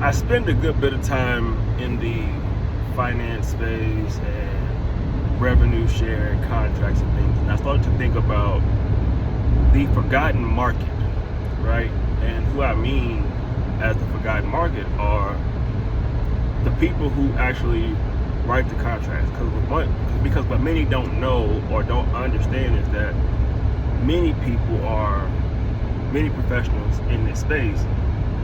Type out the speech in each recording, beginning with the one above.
I spend a good bit of time in the finance space and revenue sharing contracts and things, and I started to think about the forgotten market, right? And who I mean as the forgotten market are the people who actually write the contracts. Because what many don't know or don't understand is that many professionals in this space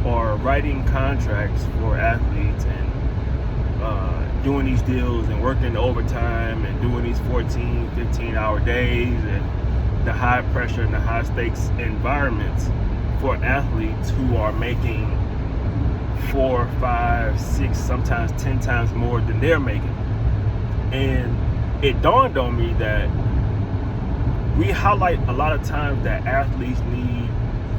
are writing contracts for athletes and doing these deals and working overtime and doing these 14, 15-hour days and the high pressure and the high stakes environments for athletes who are making 4, 5, 6, sometimes 10 times more than they're making. And it dawned on me that we highlight a lot of times that athletes need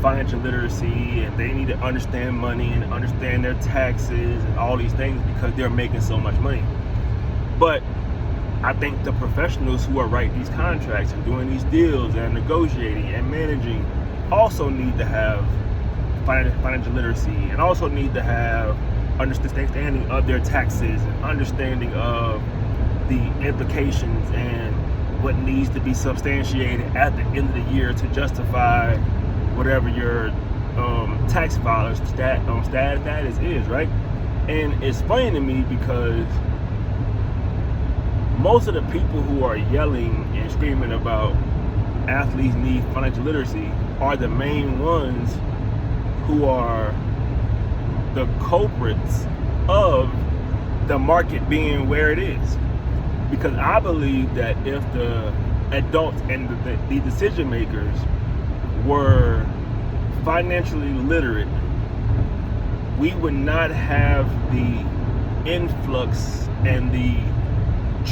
financial literacy and they need to understand money and understand their taxes and all these things because they're making so much money. But I think the professionals who are writing these contracts and doing these deals and negotiating and managing also need to have financial literacy and also need to have understanding of their taxes and understanding of the implications and what needs to be substantiated at the end of the year to justify whatever your tax filer's status is, right? And it's funny to me because most of the people who are yelling and screaming about athletes need financial literacy are the main ones who are the culprits of the market being where it is. Because I believe that if the adults and the decision makers were financially literate, we would not have the influx and the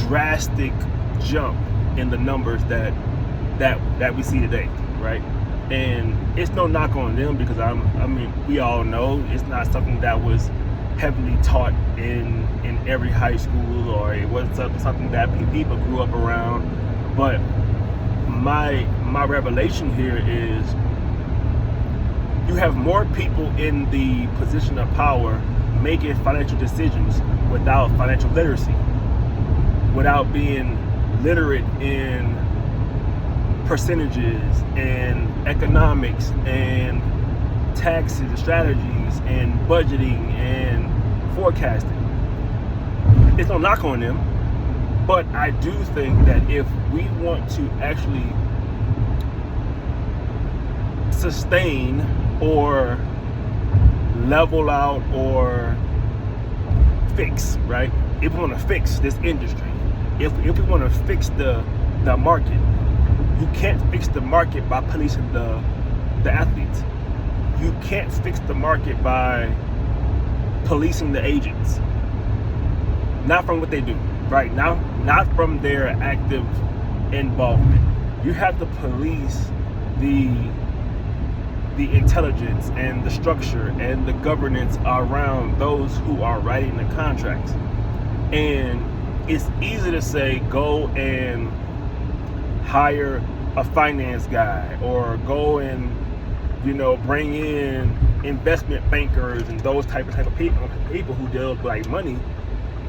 drastic jump in the numbers that we see today, right? And it's no knock on them because I mean we all know it's not something that was heavily taught in every high school, or it wasn't something that people grew up around. But my revelation here is you have more people in the position of power making financial decisions without financial literacy, without being literate in percentages and economics and taxes and strategies and budgeting and forecasting. It's no knock on them, but I do think that if we want to actually sustain or level out or fix, right? If we want to fix this industry, if we want to fix the market, you can't fix the market by policing the athletes. You can't fix the market by policing the agents. Not from what they do, right? Now, not from their active involvement. You have to police the intelligence and the structure and the governance around those who are writing the contracts. And it's easy to say, go and hire a finance guy or go and, bring in investment bankers and those type of people who deal with like money.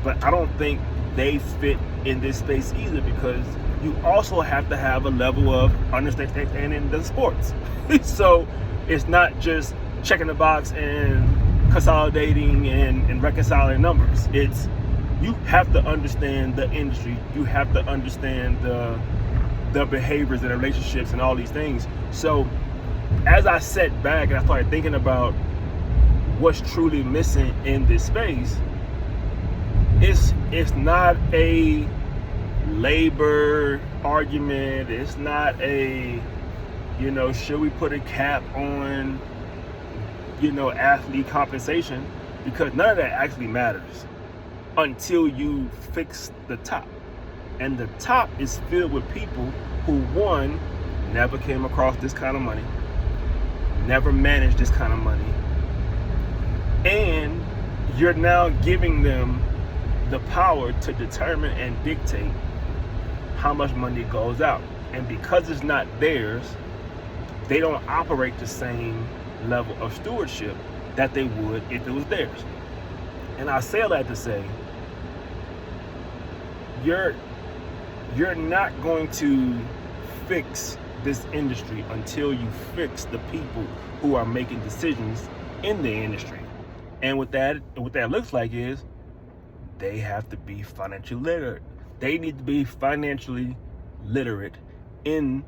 But I don't think they fit in this space either, because you also have to have a level of understanding the sports. So it's not just checking the box and consolidating and reconciling numbers. It's you have to understand the industry. You have to understand the behaviors and the relationships and all these things. So as I sat back and I started thinking about what's truly missing in this space, it's not a labor argument. It's not a, should we put a cap on, athlete compensation, because none of that actually matters until you fix the top. And the top is filled with people who, one, never came across this kind of money, never managed this kind of money, and you're now giving them the power to determine and dictate how much money goes out. And because it's not theirs, they don't operate the same level of stewardship that they would if it was theirs. And I say that to say, you're not going to fix this industry until you fix the people who are making decisions in the industry. And what that looks like is they have to be financially literate. They need to be financially literate in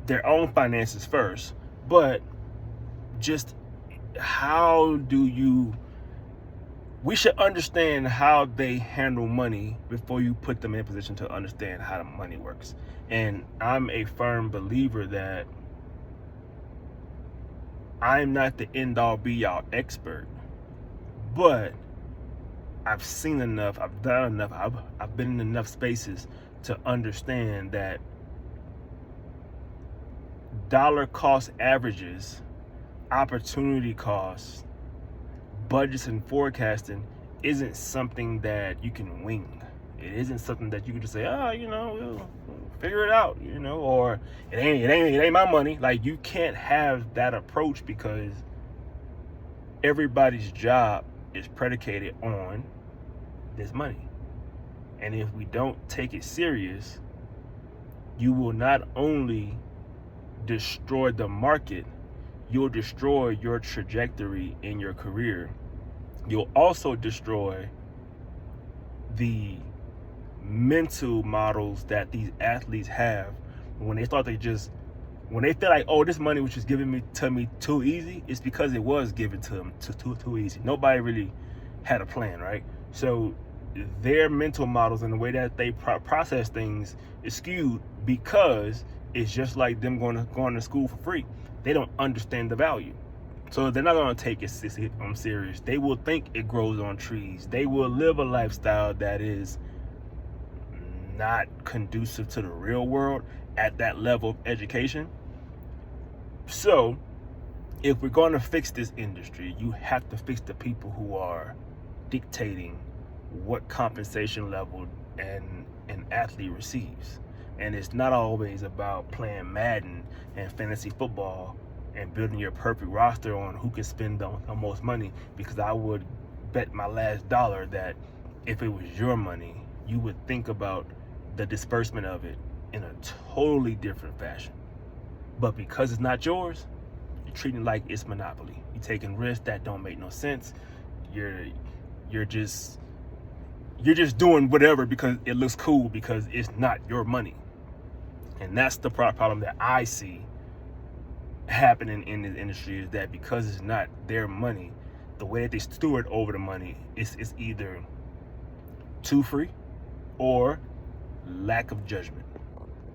their own finances first. But just we should understand how they handle money before you put them in a position to understand how the money works. And I'm a firm believer that I'm not the end-all be-all expert, but I've seen enough, I've done enough, I've been in enough spaces to understand that dollar cost averages, opportunity costs, budgets and forecasting isn't something that you can wing. It isn't something that you can just say, we'll figure it out, or it ain't my money. Like, you can't have that approach, because everybody's job is predicated on this money. And if we don't take it serious, you will not only destroy the market, you'll destroy your trajectory in your career. You'll also destroy the mental models that these athletes have when they when they feel like, oh, this money was just given to me too easy. It's because it was given to them too easy. Nobody really had a plan, right? So their mental models and the way that they process things is skewed, because it's just like them going to school for free. They don't understand the value. So they're not going to take it serious. They will think it grows on trees. They will live a lifestyle that is not conducive to the real world at that level of education. So if we're going to fix this industry, you have to fix the people who are dictating what compensation level an athlete receives. And it's not always about playing Madden and fantasy football and building your perfect roster on who can spend the most money, because I would bet my last dollar that if it was your money, you would think about the disbursement of it in a totally different fashion. But because it's not yours, you're treating it like it's monopoly. You're taking risks that don't make no sense. You're just doing whatever because it looks cool, because it's not your money. And that's the problem that I see happening in this industry, is that because it's not their money, the way that they steward over the money is either too free or lack of judgment.